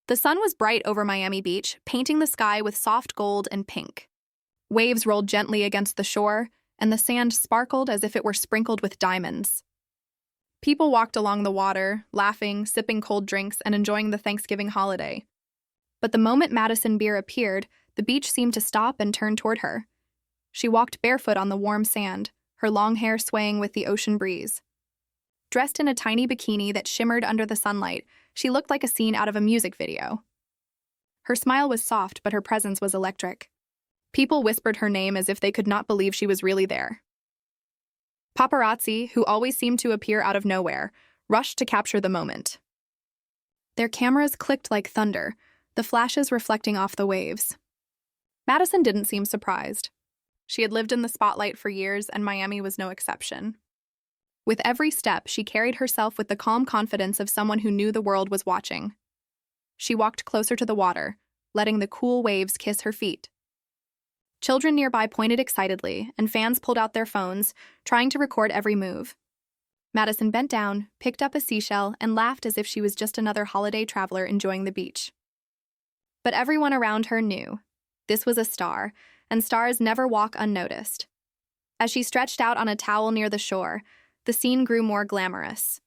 The sun was bright over Miami Beach, painting the sky with soft gold and pink. Waves rolled gently against the shore, and the sand sparkled as if it were sprinkled with diamonds. People walked along the water, laughing, sipping cold drinks, and enjoying the Thanksgiving holiday. But the moment Madison Beer appeared, the beach seemed to stop and turn toward her. She walked barefoot on the warm sand, her long hair swaying with the ocean breeze. Dressed in a tiny bikini that shimmered under the sunlight, she looked like a scene out of a music video. Her smile was soft, but her presence was electric. People whispered her name as if they could not believe she was really there. Paparazzi, who always seemed to appear out of nowhere, rushed to capture the moment. Their cameras clicked like thunder, the flashes reflecting off the waves. Madison didn't seem surprised. She had lived in the spotlight for years, and Miami was no exception. With every step, she carried herself with the calm confidence of someone who knew the world was watching. She walked closer to the water, letting the cool waves kiss her feet. Children nearby pointed excitedly, and fans pulled out their phones, trying to record every move. Madison bent down, picked up a seashell, and laughed as if she was just another holiday traveler enjoying the beach. But everyone around her knew. This was a star, and stars never walk unnoticed. As she stretched out on a towel near the shore, the scene grew more glamorous.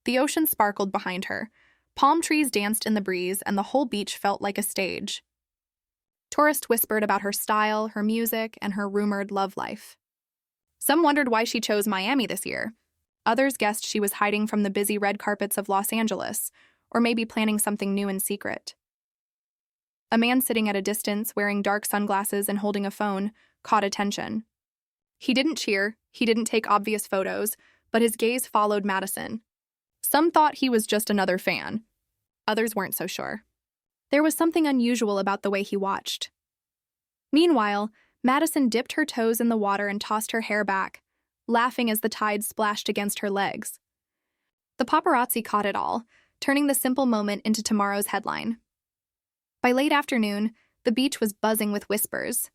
The ocean sparkled behind her, palm trees danced in the breeze, and the whole beach felt like a stage. Tourists whispered about her style, her music, and her rumored love life. Some wondered why she chose Miami this year. Others guessed she was hiding from the busy red carpets of Los Angeles, or maybe planning something new in secret. A man sitting at a distance, wearing dark sunglasses and holding a phone, caught attention. He didn't cheer, he didn't take obvious photos, but his gaze followed Madison. Some thought he was just another fan. Others weren't so sure. There was something unusual about the way he watched. Meanwhile, Madison dipped her toes in the water and tossed her hair back, laughing as the tide splashed against her legs. The paparazzi caught it all, turning the simple moment into tomorrow's headline. By late afternoon, the beach was buzzing with whispers.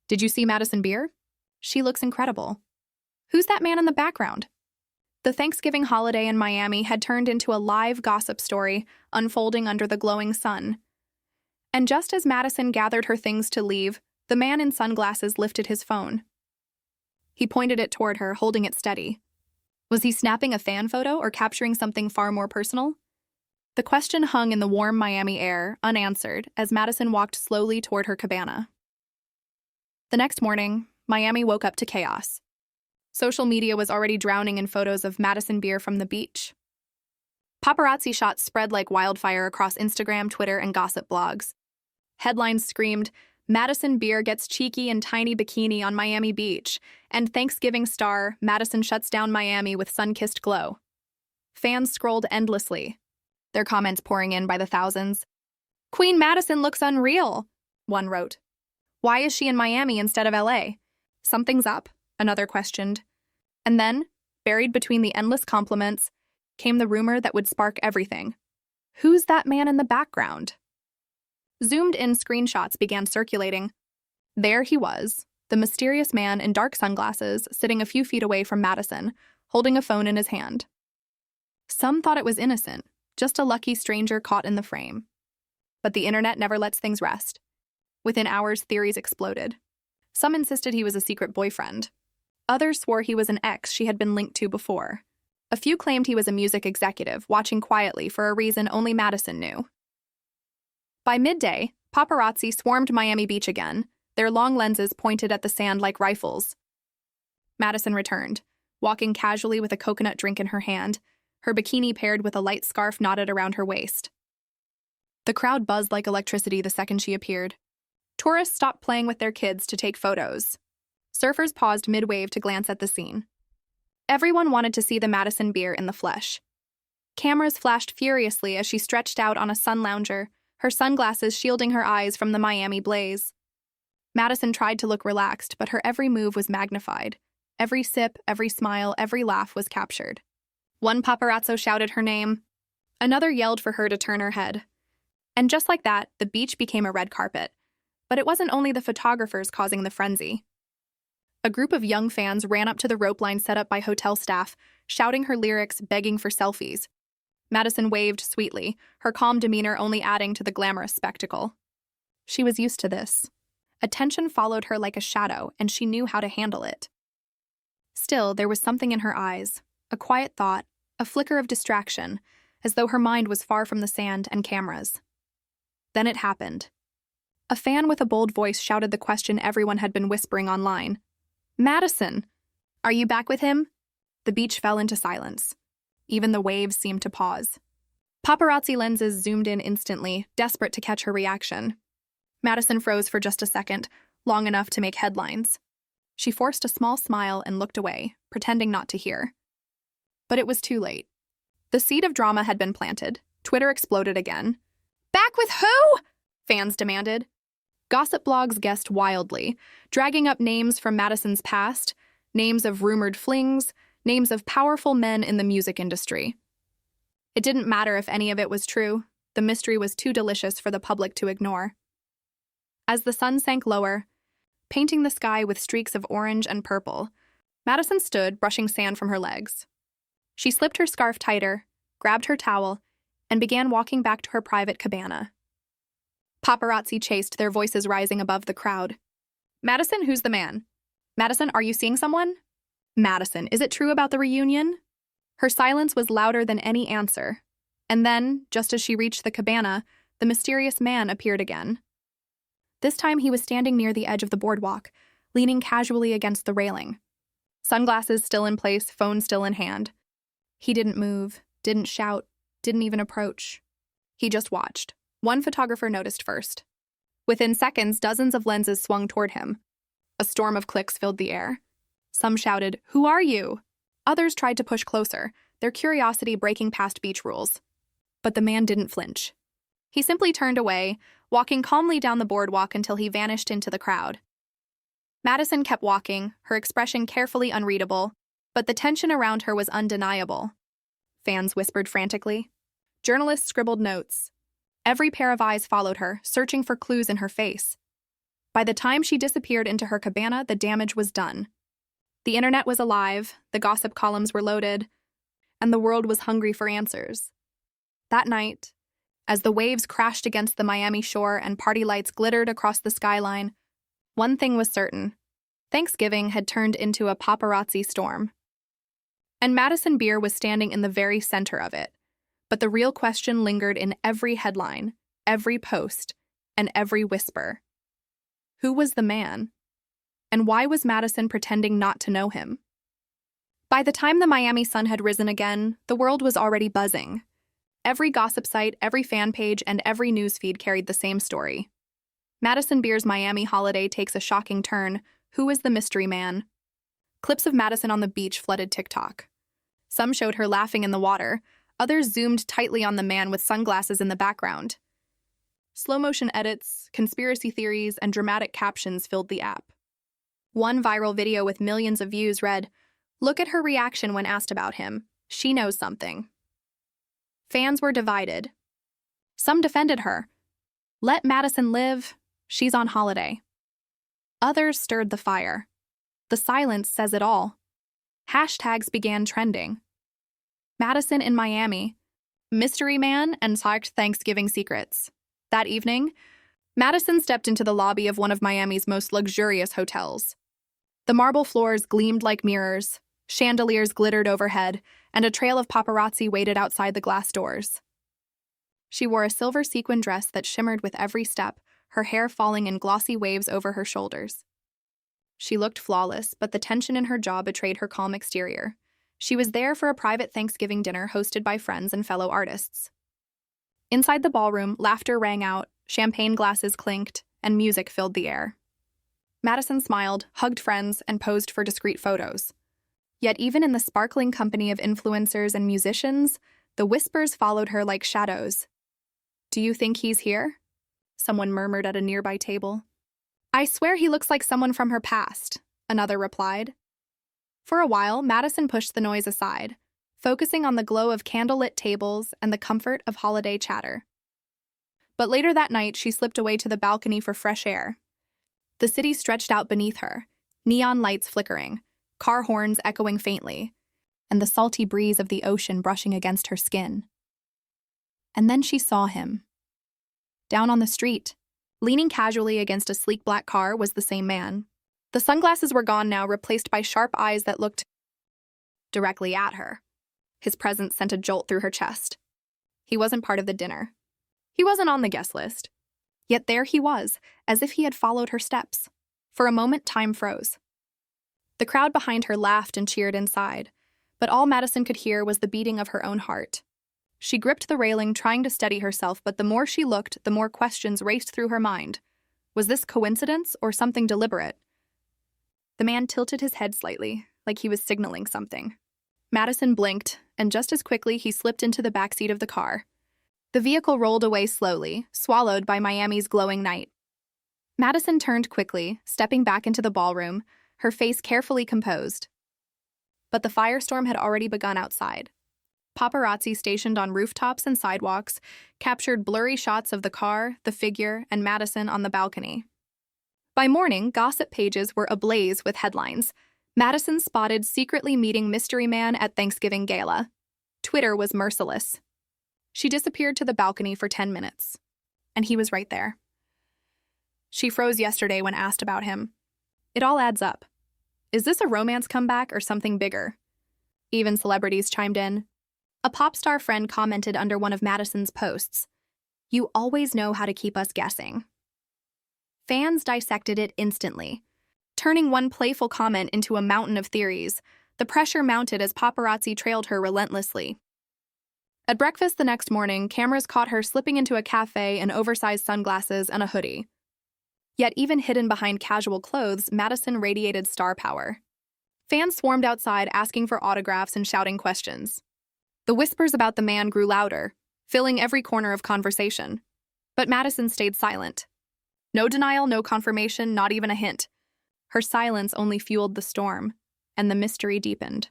"Did you see Madison Beer? She looks incredible. Who's that man in the background?" The Thanksgiving holiday in Miami had turned into a live gossip story unfolding under the glowing sun. And just as Madison gathered her things to leave, the man in sunglasses lifted his phone. He pointed it toward her, holding it steady. Was he snapping a fan photo or capturing something far more personal? The question hung in the warm Miami air, unanswered, as Madison walked slowly toward her cabana. The next morning, Miami woke up to chaos. Social media was already drowning in photos of Madison Beer from the beach. Paparazzi shots spread like wildfire across Instagram, Twitter, and gossip blogs. Headlines screamed, "Madison Beer gets cheeky in tiny bikini on Miami Beach," and "Thanksgiving star, Madison shuts down Miami with sun-kissed glow." Fans scrolled endlessly, their comments pouring in by the thousands. "Queen Madison looks unreal," one wrote. "Why is she in Miami instead of LA? Something's up," another questioned. And then, buried between the endless compliments, came the rumor that would spark everything. Who's that man in the background? Zoomed-in screenshots began circulating. There he was, the mysterious man in dark sunglasses, sitting a few feet away from Madison, holding a phone in his hand. Some thought it was innocent, just a lucky stranger caught in the frame. But the internet never lets things rest. Within hours, theories exploded. Some insisted he was a secret boyfriend. Others swore he was an ex she had been linked to before. A few claimed he was a music executive, watching quietly for a reason only Madison knew. By midday, paparazzi swarmed Miami Beach again, their long lenses pointed at the sand like rifles. Madison returned, walking casually with a coconut drink in her hand, her bikini paired with a light scarf knotted around her waist. The crowd buzzed like electricity the second she appeared. Tourists stopped playing with their kids to take photos. Surfers paused mid-wave to glance at the scene. Everyone wanted to see the Madison Beer in the flesh. Cameras flashed furiously as she stretched out on a sun lounger, her sunglasses shielding her eyes from the Miami blaze. Madison tried to look relaxed, but her every move was magnified. Every sip, every smile, every laugh was captured. One paparazzo shouted her name. Another yelled for her to turn her head. And just like that, the beach became a red carpet. But it wasn't only the photographers causing the frenzy. A group of young fans ran up to the rope line set up by hotel staff, shouting her lyrics, begging for selfies. Madison waved sweetly, her calm demeanor only adding to the glamorous spectacle. She was used to this. Attention followed her like a shadow, and she knew how to handle it. Still, there was something in her eyes, a quiet thought, a flicker of distraction, as though her mind was far from the sand and cameras. Then it happened. A fan with a bold voice shouted the question everyone had been whispering online. "Madison! Are you back with him?" The beach fell into silence. Even the waves seemed to pause. Paparazzi lenses zoomed in instantly, desperate to catch her reaction. Madison froze for just a second, long enough to make headlines. She forced a small smile and looked away, pretending not to hear. But it was too late. The seed of drama had been planted. Twitter exploded again. "Back with who?" fans demanded. Gossip blogs guessed wildly, dragging up names from Madison's past, names of rumored flings, names of powerful men in the music industry. It didn't matter if any of it was true. The mystery was too delicious for the public to ignore. As the sun sank lower, painting the sky with streaks of orange and purple, Madison stood, brushing sand from her legs. She slipped her scarf tighter, grabbed her towel, and began walking back to her private cabana. Paparazzi chased, their voices rising above the crowd. "Madison, who's the man? Madison, are you seeing someone? Madison, is it true about the reunion?" Her silence was louder than any answer. And then, just as she reached the cabana, the mysterious man appeared again. This time he was standing near the edge of the boardwalk, leaning casually against the railing. Sunglasses still in place, phone still in hand. He didn't move, didn't shout, didn't even approach. He just watched. One photographer noticed first. Within seconds, dozens of lenses swung toward him. A storm of clicks filled the air. Some shouted, "Who are you?" Others tried to push closer, their curiosity breaking past beach rules. But the man didn't flinch. He simply turned away, walking calmly down the boardwalk until he vanished into the crowd. Madison kept walking, her expression carefully unreadable, but the tension around her was undeniable. Fans whispered frantically. Journalists scribbled notes. Every pair of eyes followed her, searching for clues in her face. By the time she disappeared into her cabana, the damage was done. The internet was alive, the gossip columns were loaded, and the world was hungry for answers. That night, as the waves crashed against the Miami shore and party lights glittered across the skyline, one thing was certain. Thanksgiving had turned into a paparazzi storm. And Madison Beer was standing in the very center of it. But the real question lingered in every headline, every post, and every whisper. Who was the man? And why was Madison pretending not to know him? By the time the Miami sun had risen again, the world was already buzzing. Every gossip site, every fan page, and every newsfeed carried the same story. Madison Beer's Miami holiday takes a shocking turn. Who is the mystery man? Clips of Madison on the beach flooded TikTok. Some showed her laughing in the water, others zoomed tightly on the man with sunglasses in the background. Slow-motion edits, conspiracy theories, and dramatic captions filled the app. One viral video with millions of views read, "Look at her reaction when asked about him. She knows something." Fans were divided. Some defended her. Let Madison live. She's on holiday. Others stirred the fire. The silence says it all. Hashtags began trending. Madison in Miami. Mystery man and psyched Thanksgiving secrets. That evening, Madison stepped into the lobby of one of Miami's most luxurious hotels. The marble floors gleamed like mirrors, chandeliers glittered overhead, and a trail of paparazzi waited outside the glass doors. She wore a silver sequin dress that shimmered with every step, her hair falling in glossy waves over her shoulders. She looked flawless, but the tension in her jaw betrayed her calm exterior. She was there for a private Thanksgiving dinner hosted by friends and fellow artists. Inside the ballroom, laughter rang out, champagne glasses clinked, and music filled the air. Madison smiled, hugged friends, and posed for discreet photos. Yet even in the sparkling company of influencers and musicians, the whispers followed her like shadows. "Do you think he's here?" Someone murmured at a nearby table. "I swear he looks like someone from her past," another replied. For a while, Madison pushed the noise aside, focusing on the glow of candlelit tables and the comfort of holiday chatter. But later that night, she slipped away to the balcony for fresh air. The city stretched out beneath her, neon lights flickering, car horns echoing faintly, and the salty breeze of the ocean brushing against her skin. And then she saw him. Down on the street, leaning casually against a sleek black car, was the same man. The sunglasses were gone now, replaced by sharp eyes that looked directly at her. His presence sent a jolt through her chest. He wasn't part of the dinner. He wasn't on the guest list. Yet there he was, as if he had followed her steps. For a moment, time froze. The crowd behind her laughed and cheered inside, but all Madison could hear was the beating of her own heart. She gripped the railing, trying to steady herself, but the more she looked, the more questions raced through her mind. Was this coincidence or something deliberate? The man tilted his head slightly, like he was signaling something. Madison blinked, and just as quickly he slipped into the backseat of the car. The vehicle rolled away slowly, swallowed by Miami's glowing night. Madison turned quickly, stepping back into the ballroom, her face carefully composed. But the firestorm had already begun outside. Paparazzi stationed on rooftops and sidewalks captured blurry shots of the car, the figure, and Madison on the balcony. By morning, gossip pages were ablaze with headlines. Madison spotted secretly meeting mystery man at Thanksgiving gala. Twitter was merciless. She disappeared to the balcony for 10 minutes. And he was right there. She froze yesterday when asked about him. It all adds up. Is this a romance comeback or something bigger? Even celebrities chimed in. A pop star friend commented under one of Madison's posts, "You always know how to keep us guessing." Fans dissected it instantly, turning one playful comment into a mountain of theories. The pressure mounted as paparazzi trailed her relentlessly. At breakfast the next morning, cameras caught her slipping into a cafe in oversized sunglasses and a hoodie. Yet even hidden behind casual clothes, Madison radiated star power. Fans swarmed outside asking for autographs and shouting questions. The whispers about the man grew louder, filling every corner of conversation. But Madison stayed silent. No denial, no confirmation, not even a hint. Her silence only fueled the storm, and the mystery deepened.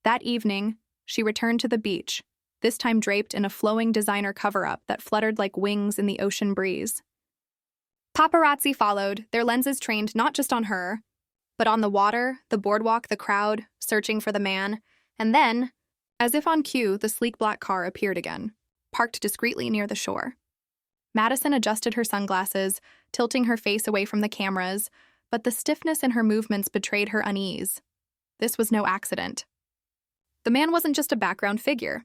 That evening, she returned to the beach, this time draped in a flowing designer cover-up that fluttered like wings in the ocean breeze. Paparazzi followed, their lenses trained not just on her, but on the water, the boardwalk, the crowd, searching for the man. And then, as if on cue, the sleek black car appeared again, parked discreetly near the shore. Madison adjusted her sunglasses, tilting her face away from the cameras, but the stiffness in her movements betrayed her unease. This was no accident. The man wasn't just a background figure.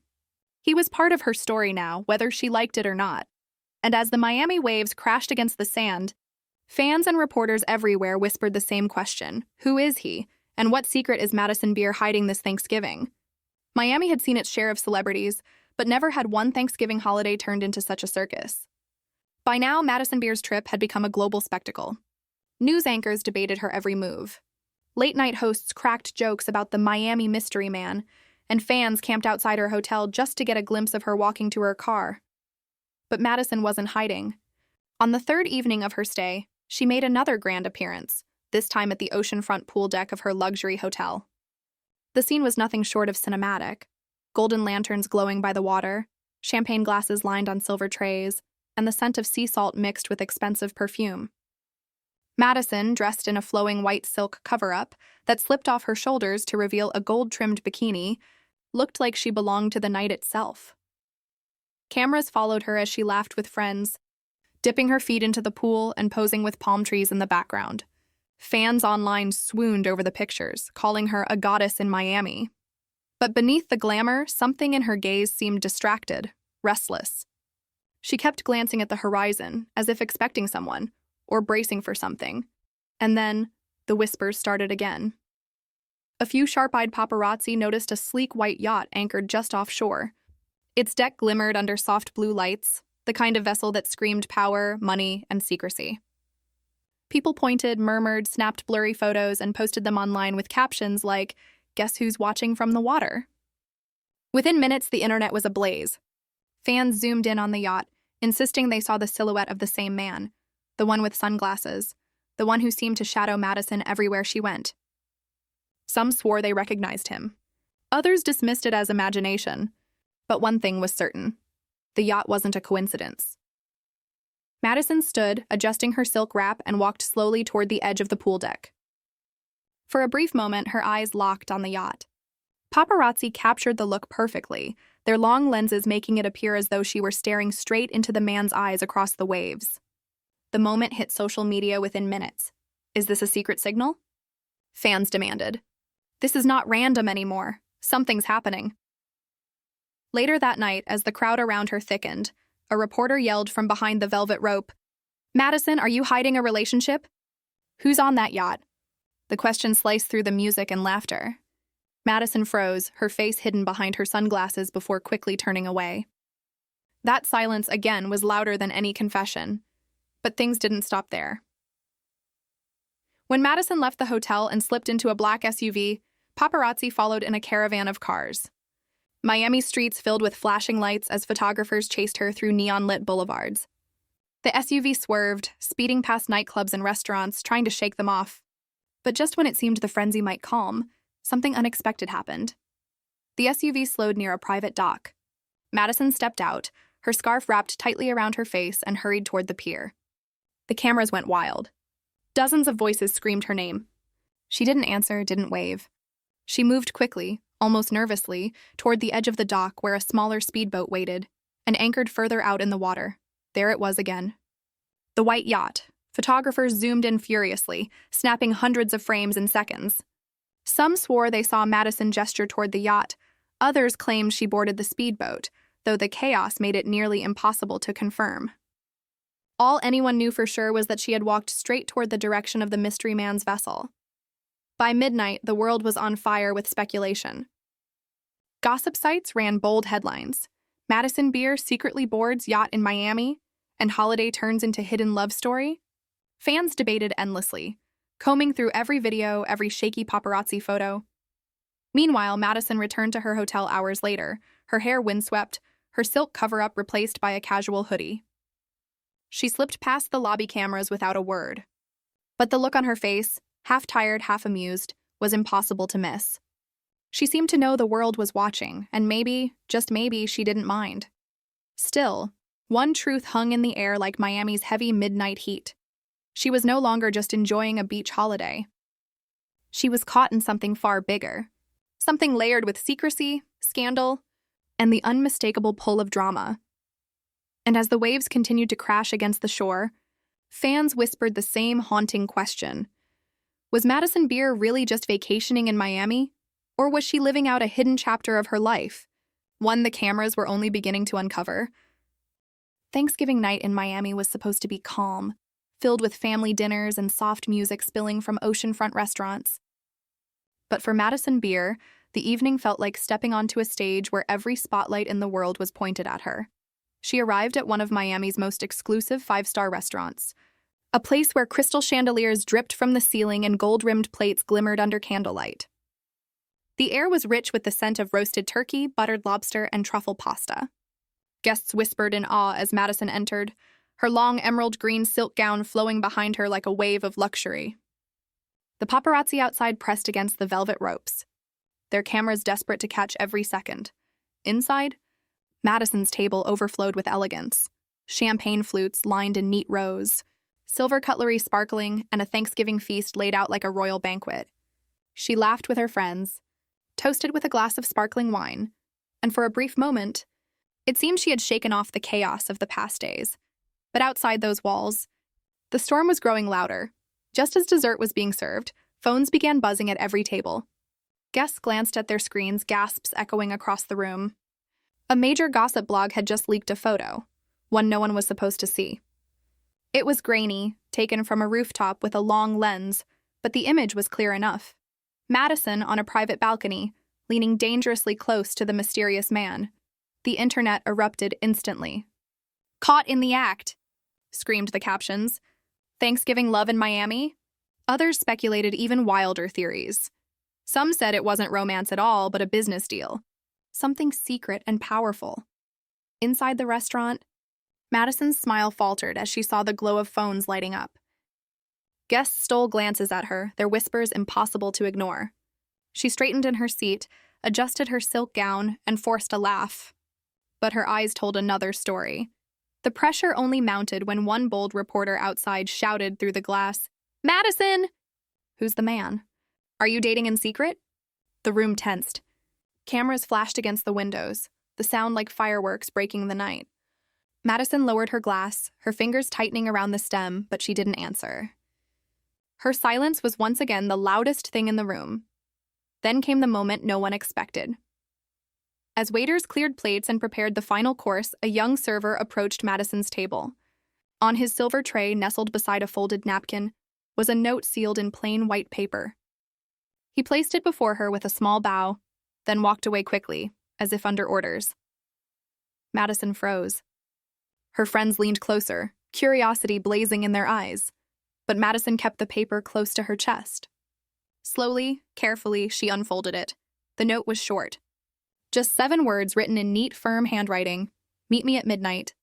He was part of her story now, whether she liked it or not. And as the Miami waves crashed against the sand, fans and reporters everywhere whispered the same question: who is he? And what secret is Madison Beer hiding this Thanksgiving? Miami had seen its share of celebrities, but never had one Thanksgiving holiday turned into such a circus. By now, Madison Beer's trip had become a global spectacle. News anchors debated her every move. Late-night hosts cracked jokes about the Miami mystery man, and fans camped outside her hotel just to get a glimpse of her walking to her car. But Madison wasn't hiding. On the third evening of her stay, she made another grand appearance, this time at the oceanfront pool deck of her luxury hotel. The scene was nothing short of cinematic. Golden lanterns glowing by the water, champagne glasses lined on silver trays, and the scent of sea salt mixed with expensive perfume. Madison, dressed in a flowing white silk cover-up that slipped off her shoulders to reveal a gold-trimmed bikini, looked like she belonged to the night itself. Cameras followed her as she laughed with friends, dipping her feet into the pool and posing with palm trees in the background. Fans online swooned over the pictures, calling her a goddess in Miami. But beneath the glamour, something in her gaze seemed distracted, restless. She kept glancing at the horizon, as if expecting someone, or bracing for something. And then, the whispers started again. A few sharp-eyed paparazzi noticed a sleek white yacht anchored just offshore. Its deck glimmered under soft blue lights, the kind of vessel that screamed power, money, and secrecy. People pointed, murmured, snapped blurry photos, and posted them online with captions like, "Guess who's watching from the water?" Within minutes, the internet was ablaze. Fans zoomed in on the yacht, insisting they saw the silhouette of the same man, the one with sunglasses, the one who seemed to shadow Madison everywhere she went. Some swore they recognized him. Others dismissed it as imagination. But one thing was certain: the yacht wasn't a coincidence. Madison stood, adjusting her silk wrap, and walked slowly toward the edge of the pool deck. For a brief moment, her eyes locked on the yacht. Paparazzi captured the look perfectly, their long lenses making it appear as though she were staring straight into the man's eyes across the waves. The moment hit social media within minutes. Is this a secret signal? Fans demanded. This is not random anymore. Something's happening. Later that night, as the crowd around her thickened, a reporter yelled from behind the velvet rope, "Madison, are you hiding a relationship? Who's on that yacht?" The question sliced through the music and laughter. Madison froze, her face hidden behind her sunglasses before quickly turning away. That silence again was louder than any confession. But things didn't stop there. When Madison left the hotel and slipped into a black SUV, paparazzi followed in a caravan of cars. Miami streets filled with flashing lights as photographers chased her through neon-lit boulevards. The SUV swerved, speeding past nightclubs and restaurants, trying to shake them off. But just when it seemed the frenzy might calm, something unexpected happened. The SUV slowed near a private dock. Madison stepped out, her scarf wrapped tightly around her face, and hurried toward the pier. The cameras went wild. Dozens of voices screamed her name. She didn't answer, didn't wave. She moved quickly, almost nervously, toward the edge of the dock where a smaller speedboat waited, and anchored further out in the water. There it was again. The white yacht. Photographers zoomed in furiously, snapping hundreds of frames in seconds. Some swore they saw Madison gesture toward the yacht. Others claimed she boarded the speedboat, though the chaos made it nearly impossible to confirm. All anyone knew for sure was that she had walked straight toward the direction of the mystery man's vessel. By midnight, the world was on fire with speculation. Gossip sites ran bold headlines. Madison Beer secretly boards yacht in Miami, and holiday turns into hidden love story. Fans debated endlessly, combing through every video, every shaky paparazzi photo. Meanwhile, Madison returned to her hotel hours later, her hair windswept, her silk cover-up replaced by a casual hoodie. She slipped past the lobby cameras without a word. But the look on her face, half tired, half amused, was impossible to miss. She seemed to know the world was watching, and maybe, just maybe, she didn't mind. Still, one truth hung in the air like Miami's heavy midnight heat. She was no longer just enjoying a beach holiday. She was caught in something far bigger, something layered with secrecy, scandal, and the unmistakable pull of drama. And as the waves continued to crash against the shore, fans whispered the same haunting question. Was Madison Beer really just vacationing in Miami? Or was she living out a hidden chapter of her life, one the cameras were only beginning to uncover? Thanksgiving night in Miami was supposed to be calm, filled with family dinners and soft music spilling from oceanfront restaurants. But for Madison Beer, the evening felt like stepping onto a stage where every spotlight in the world was pointed at her. She arrived at one of Miami's most exclusive five-star restaurants, a place where crystal chandeliers dripped from the ceiling and gold-rimmed plates glimmered under candlelight. The air was rich with the scent of roasted turkey, buttered lobster, and truffle pasta. Guests whispered in awe as Madison entered, her long emerald green silk gown flowing behind her like a wave of luxury. The paparazzi outside pressed against the velvet ropes, their cameras desperate to catch every second. Inside, Madison's table overflowed with elegance. Champagne flutes lined in neat rows, silver cutlery sparkling, and a Thanksgiving feast laid out like a royal banquet. She laughed with her friends, toasted with a glass of sparkling wine, and for a brief moment, it seemed she had shaken off the chaos of the past days. But outside those walls, the storm was growing louder. Just as dessert was being served, phones began buzzing at every table. Guests glanced at their screens, gasps echoing across the room. A major gossip blog had just leaked a photo, one no one was supposed to see. It was grainy, taken from a rooftop with a long lens, but the image was clear enough. Madison on a private balcony, leaning dangerously close to the mysterious man. The internet erupted instantly. "Caught in the act," screamed the captions. "Thanksgiving love in Miami?" Others speculated even wilder theories. Some said it wasn't romance at all, but a business deal. Something secret and powerful. Inside the restaurant, Madison's smile faltered as she saw the glow of phones lighting up. Guests stole glances at her, their whispers impossible to ignore. She straightened in her seat, adjusted her silk gown, and forced a laugh. But her eyes told another story. The pressure only mounted when one bold reporter outside shouted through the glass, "Madison!" "Who's the man? Are you dating in secret?" The room tensed. Cameras flashed against the windows, the sound like fireworks breaking the night. Madison lowered her glass, her fingers tightening around the stem, but she didn't answer. Her silence was once again the loudest thing in the room. Then came the moment no one expected. As waiters cleared plates and prepared the final course, a young server approached Madison's table. On his silver tray, nestled beside a folded napkin, was a note sealed in plain white paper. He placed it before her with a small bow, then walked away quickly, as if under orders. Madison froze. Her friends leaned closer, curiosity blazing in their eyes, but Madison kept the paper close to her chest. Slowly, carefully, she unfolded it. The note was short. Just 7 words written in neat, firm handwriting. Meet me at midnight.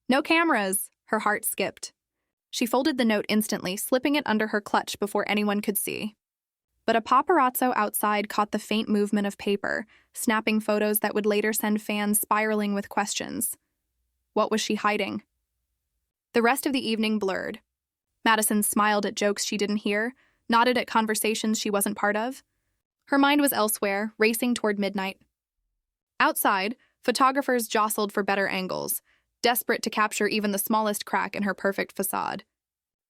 No cameras! Her heart skipped. She folded the note instantly, slipping it under her clutch before anyone could see. But a paparazzo outside caught the faint movement of paper, snapping photos that would later send fans spiraling with questions. What was she hiding? The rest of the evening blurred. Madison smiled at jokes she didn't hear, nodded at conversations she wasn't part of. Her mind was elsewhere, racing toward midnight. Outside, photographers jostled for better angles, desperate to capture even the smallest crack in her perfect facade.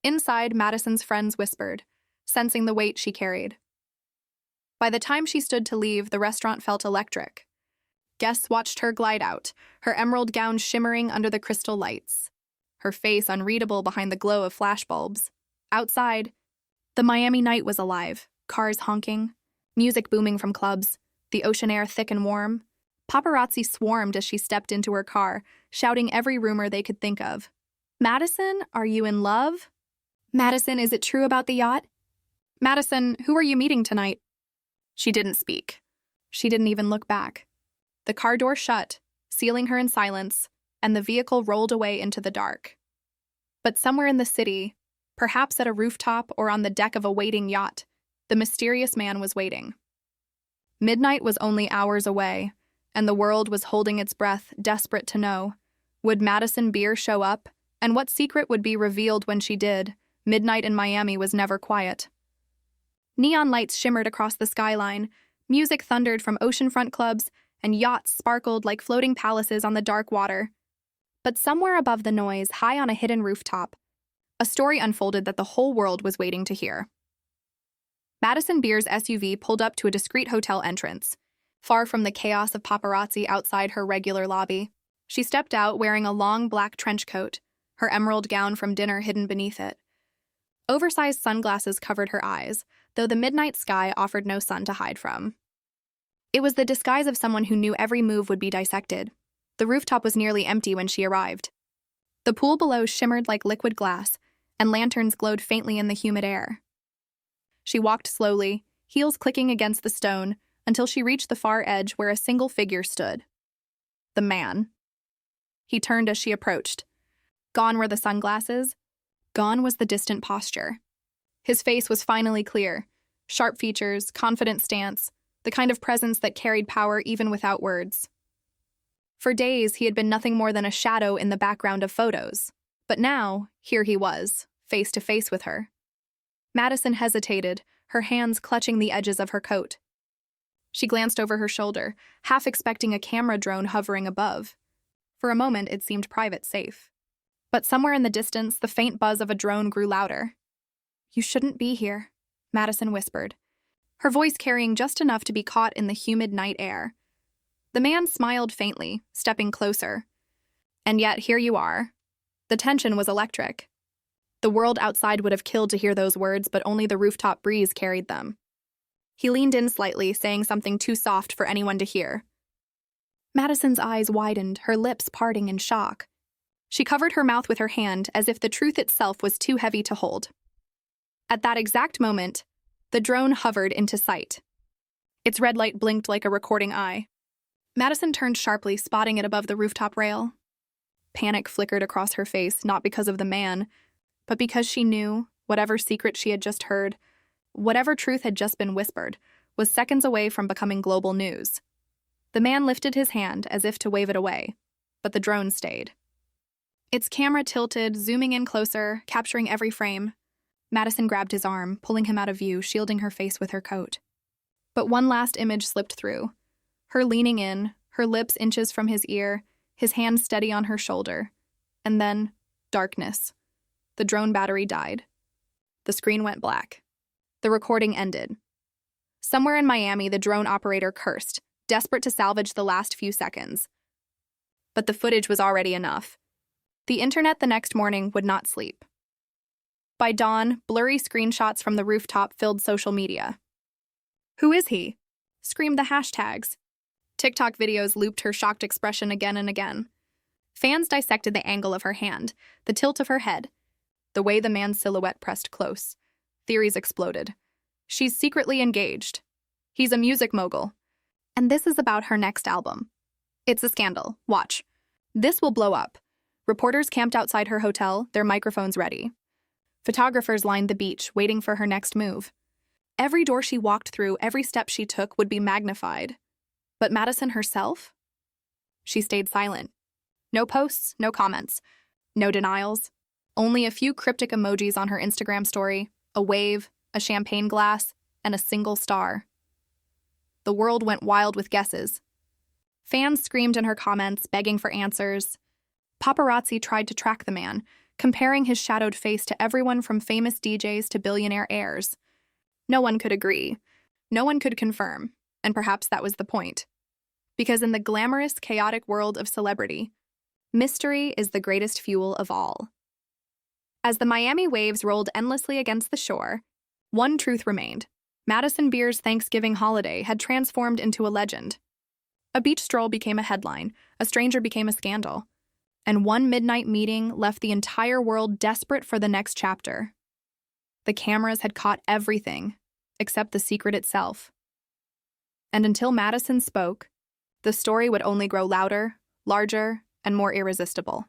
Inside, Madison's friends whispered, sensing the weight she carried. By the time she stood to leave, the restaurant felt electric. Guests watched her glide out, her emerald gown shimmering under the crystal lights, her face unreadable behind the glow of flashbulbs. Outside, the Miami night was alive, cars honking, music booming from clubs, the ocean air thick and warm. Paparazzi swarmed as she stepped into her car, shouting every rumor they could think of. Madison, are you in love? Madison, is it true about the yacht? Madison, who are you meeting tonight? She didn't speak. She didn't even look back. The car door shut, sealing her in silence, and the vehicle rolled away into the dark. But somewhere in the city, perhaps at a rooftop or on the deck of a waiting yacht, the mysterious man was waiting. Midnight was only hours away, and the world was holding its breath, desperate to know. Would Madison Beer show up, and what secret would be revealed when she did? Midnight in Miami was never quiet. Neon lights shimmered across the skyline, music thundered from oceanfront clubs, and yachts sparkled like floating palaces on the dark water. But somewhere above the noise, high on a hidden rooftop, a story unfolded that the whole world was waiting to hear. Madison Beer's SUV pulled up to a discreet hotel entrance. Far from the chaos of paparazzi outside her regular lobby, she stepped out wearing a long black trench coat, her emerald gown from dinner hidden beneath it. Oversized sunglasses covered her eyes, though the midnight sky offered no sun to hide from. It was the disguise of someone who knew every move would be dissected. The rooftop was nearly empty when she arrived. The pool below shimmered like liquid glass, and lanterns glowed faintly in the humid air. She walked slowly, heels clicking against the stone, until she reached the far edge where a single figure stood. The man. He turned as she approached. Gone were the sunglasses. Gone was the distant posture. His face was finally clear. Sharp features, confident stance, the kind of presence that carried power even without words. For days, he had been nothing more than a shadow in the background of photos. But now, here he was, face to face with her. Madison hesitated, her hands clutching the edges of her coat. She glanced over her shoulder, half expecting a camera drone hovering above. For a moment, it seemed private safe. But somewhere in the distance, the faint buzz of a drone grew louder. "You shouldn't be here," Madison whispered, her voice carrying just enough to be caught in the humid night air. The man smiled faintly, stepping closer. And yet, here you are. The tension was electric. The world outside would have killed to hear those words, but only the rooftop breeze carried them. He leaned in slightly, saying something too soft for anyone to hear. Madison's eyes widened, her lips parting in shock. She covered her mouth with her hand, as if the truth itself was too heavy to hold. At that exact moment, the drone hovered into sight. Its red light blinked like a recording eye. Madison turned sharply, spotting it above the rooftop rail. Panic flickered across her face, not because of the man, but because she knew, whatever secret she had just heard, whatever truth had just been whispered, was seconds away from becoming global news. The man lifted his hand as if to wave it away, but the drone stayed. Its camera tilted, zooming in closer, capturing every frame. Madison grabbed his arm, pulling him out of view, shielding her face with her coat. But one last image slipped through. Her leaning in, her lips inches from his ear, his hand steady on her shoulder. And then, darkness. The drone battery died. The screen went black. The recording ended. Somewhere in Miami, the drone operator cursed, desperate to salvage the last few seconds. But the footage was already enough. The internet the next morning would not sleep. By dawn, blurry screenshots from the rooftop filled social media. "Who is he?" screamed the hashtags. TikTok videos looped her shocked expression again and again. Fans dissected the angle of her hand, the tilt of her head, the way the man's silhouette pressed close. Theories exploded. She's secretly engaged. He's a music mogul. And this is about her next album. It's a scandal. Watch. This will blow up. Reporters camped outside her hotel, their microphones ready. Photographers lined the beach, waiting for her next move. Every door she walked through, every step she took would be magnified. But Madison herself? She stayed silent. No posts, no comments, no denials. Only a few cryptic emojis on her Instagram story, a wave, a champagne glass, and a single star. The world went wild with guesses. Fans screamed in her comments, begging for answers. Paparazzi tried to track the man, comparing his shadowed face to everyone from famous DJs to billionaire heirs. No one could agree. No one could confirm. And perhaps that was the point. Because in the glamorous, chaotic world of celebrity, mystery is the greatest fuel of all. As the Miami waves rolled endlessly against the shore, one truth remained. Madison Beer's Thanksgiving holiday had transformed into a legend. A beach stroll became a headline, a stranger became a scandal, and one midnight meeting left the entire world desperate for the next chapter. The cameras had caught everything, except the secret itself. And until Madison spoke, the story would only grow louder, larger, and more irresistible.